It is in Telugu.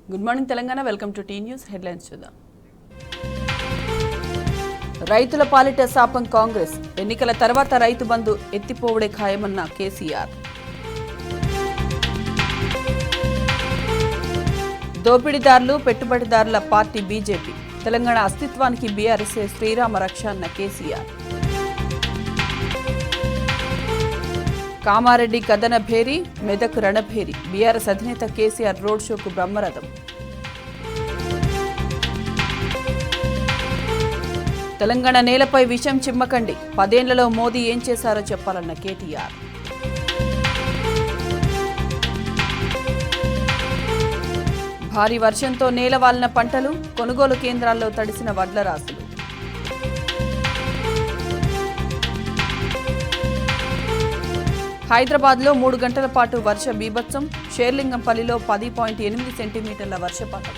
Good morning Telangana. Welcome to T news. Headlines చూద్దాం. రైతుల పాలిట శాపం కాంగ్రెస్. ఎన్నికల తర్వాత రైతు బంధు ఎత్తిపోవడే ఖాయమన్న కేసీఆర్. దోపిడీదారులు పెట్టుబడిదారుల పార్టీ బీజేపీ. తెలంగాణ అస్తిత్వానికి బీఆర్ఎస్ఏ శ్రీరామ రక్ష అన్న కేసీఆర్. కామారెడ్డి కదన భేరి, మెదక్ రణభేరి. బీఆర్ఎస్ అధినేత కేసీఆర్ రోడ్ షోకు బ్రహ్మరథం. తెలంగాణ నేలపై విషం చిమ్మకండి, 10 ఏళ్లలో మోదీ ఏం చేశారో చెప్పాలన్న కేటీఆర్. భారీ వర్షంతో నేలవాలిన పంటలు, కొనుగోలు కేంద్రాల్లో తడిసిన వడ్ల రాసులు. హైదరాబాద్లో 3 గంటల పాటు వర్ష బీభత్సం. షేర్లింగంపల్లిలో 10.8 సెంటీమీటర్ల వర్షపాతం.